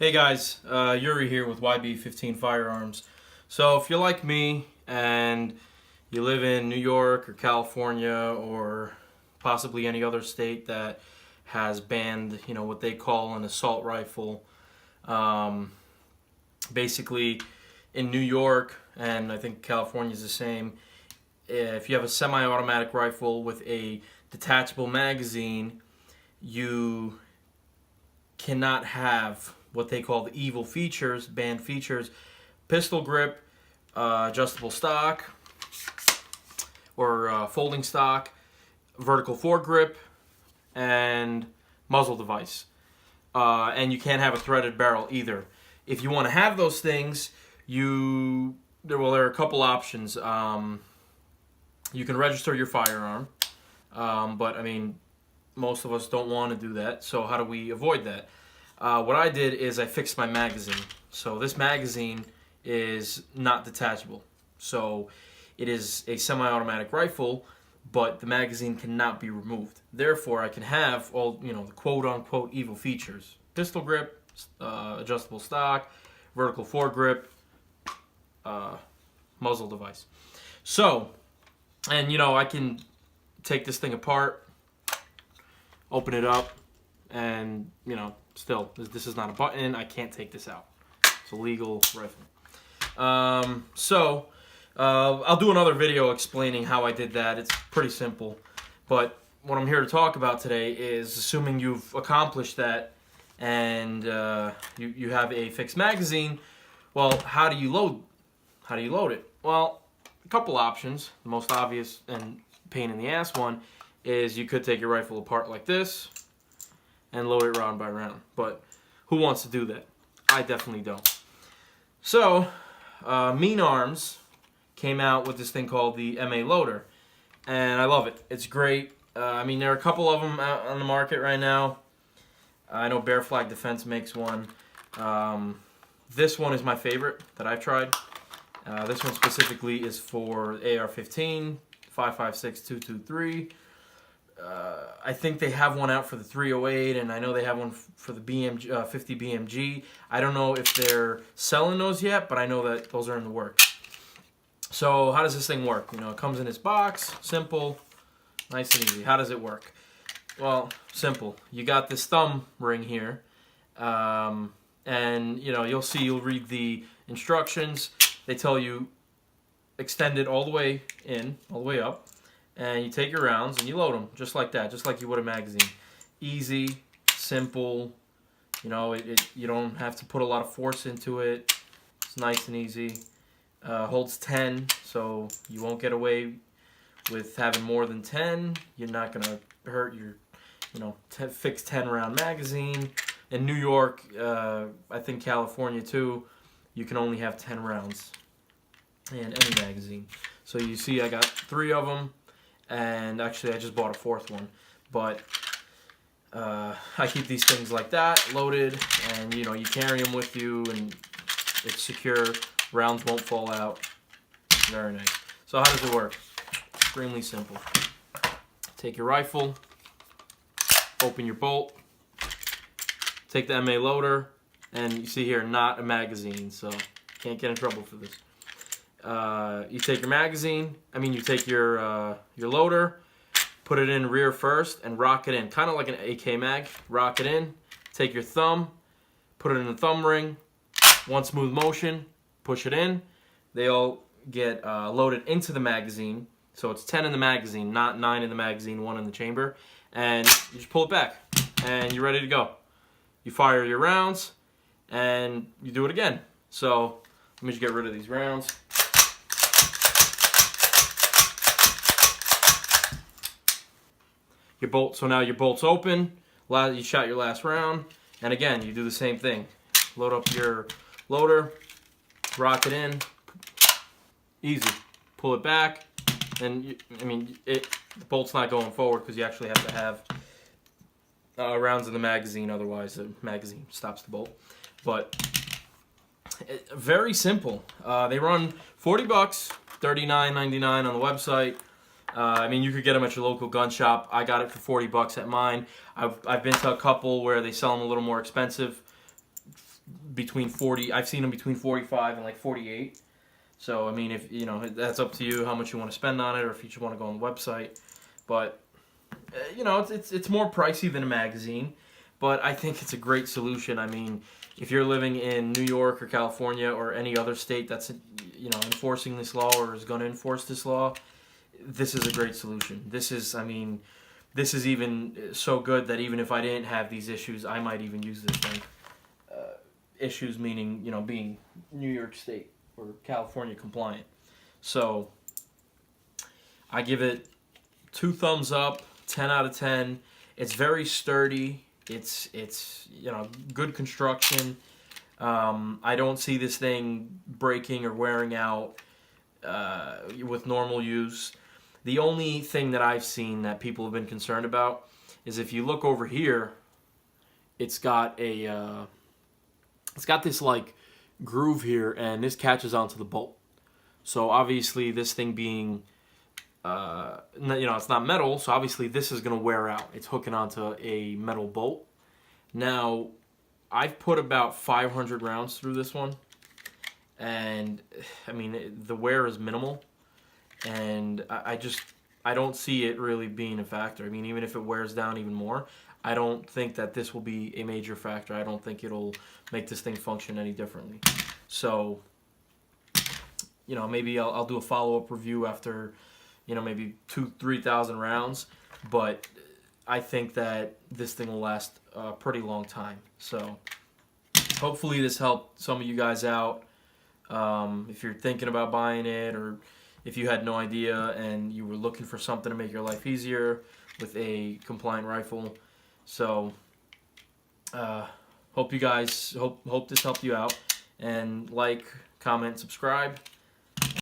Hey guys, Yuri here with YB15 Firearms. So if you're like me and you live in New York or California or possibly any other state that has banned, what they call an assault rifle, basically in New York, and I think California is the same, if you have a semi-automatic rifle with a detachable magazine, you cannot have what they call the evil features, banned features: pistol grip, adjustable stock or folding stock, vertical foregrip, and muzzle device. And you can't have a threaded barrel either. If you want to have those things, there are a couple options. You can register your firearm, but I mean, most of us don't want to do that. So how do we avoid that? What I did is I fixed my magazine. So this magazine is not detachable. So it is a semi-automatic rifle, but the magazine cannot be removed. Therefore, I can have all, the quote-unquote evil features: pistol grip, adjustable stock, vertical foregrip, muzzle device. So, and I can take this thing apart, open it up, and still, this is not a button. I can't take this out. It's a legal rifle. I'll do another video explaining how I did that. It's pretty simple. But what I'm here to talk about today is, assuming you've accomplished that and you have a fixed magazine, well, how do you load it? Well, a couple options. The most obvious and pain in the ass one is you could take your rifle apart like this and load it round by round. But who wants to do that? I definitely don't. So, Mean Arms came out with this thing called the MA Loader, and I love it. It's great. I mean, there are a couple of them out on the market right now. I know Bear Flag Defense makes one. This one is my favorite that I've tried. This one specifically is for AR-15, 5.56 223. I think they have one out for the 308, and I know they have one for the 50 BMG. I don't know if they're selling those yet, but I know that those are in the works. So how does this thing work? It comes in this box, simple, nice and easy. How does it work? Well, simple. You got this thumb ring here, and you'll read the instructions. They tell you extend it all the way in, all the way up. And you take your rounds and you load them just like that, just like you would a magazine. Easy, simple. You don't have to put a lot of force into it. It's nice and easy. Holds 10, so you won't get away with having more than 10. You're not gonna hurt your, fixed 10-round magazine. In New York, I think California too, you can only have 10 rounds in any magazine. So you see, I got 3 of them. And actually, I just bought a 4th one. But I keep these things like that, loaded, and you carry them with you, and it's secure. Rounds won't fall out. Very nice. So how does it work? Extremely simple. Take your rifle, open your bolt, take the MA loader, and you see here, not a magazine, so can't get in trouble for this. You take your magazine, you take your loader, put it in rear first, and rock it in. Kind of like an AK mag. Rock it in, take your thumb, put it in the thumb ring, one smooth motion, push it in. They all get loaded into the magazine. So it's 10 in the magazine, not 9 in the magazine, 1 in the chamber. And you just pull it back, and you're ready to go. You fire your rounds, and you do it again. So let me just get rid of these rounds. So now your bolt's open. You shot your last round, and again you do the same thing. Load up your loader, rock it in, easy. Pull it back, and the bolt's not going forward because you actually have to have rounds in the magazine. Otherwise, the magazine stops the bolt. But very simple. They run $40, $39.99 on the website. You could get them at your local gun shop. I got it for $40 at mine. I've been to a couple where they sell them a little more expensive. between 40. I've seen them between 45 and like 48. So I mean, if you know, that's up to you how much you want to spend on it, or if you just want to go on the website. But you know, it's more pricey than a magazine, but I think it's a great solution. I mean, if you're living in New York or California or any other state that's, you know, enforcing this law or is going to enforce this law, this is a great solution. This is, I mean, this is even so good that even if I didn't have these issues, I might even use this thing. Issues meaning, you know, being New York State or California compliant. So I give it 2 thumbs up, 10 out of 10. It's very sturdy. It's you know, good construction. I don't see this thing breaking or wearing out with normal use. The only thing that I've seen that people have been concerned about is if you look over here, it's got this like groove here, and this catches onto the bolt. So obviously this thing being you know, it's not metal, so obviously this is going to wear out. It's hooking onto a metal bolt. Now, I've put about 500 rounds through this one, and I mean, the wear is minimal, and I don't see it really being a factor. I mean, even if it wears down even more, I don't think that this will be a major factor. I don't think it'll make this thing function any differently. So, you know, maybe I'll do a follow-up review after, you know, maybe 2,000-3,000 rounds, but I think that this thing will last a pretty long time. So hopefully this helped some of you guys out. If you're thinking about buying it, or if you had no idea and you were looking for something to make your life easier with a compliant rifle. So hope you guys, hope this helped you out, and like, comment, subscribe.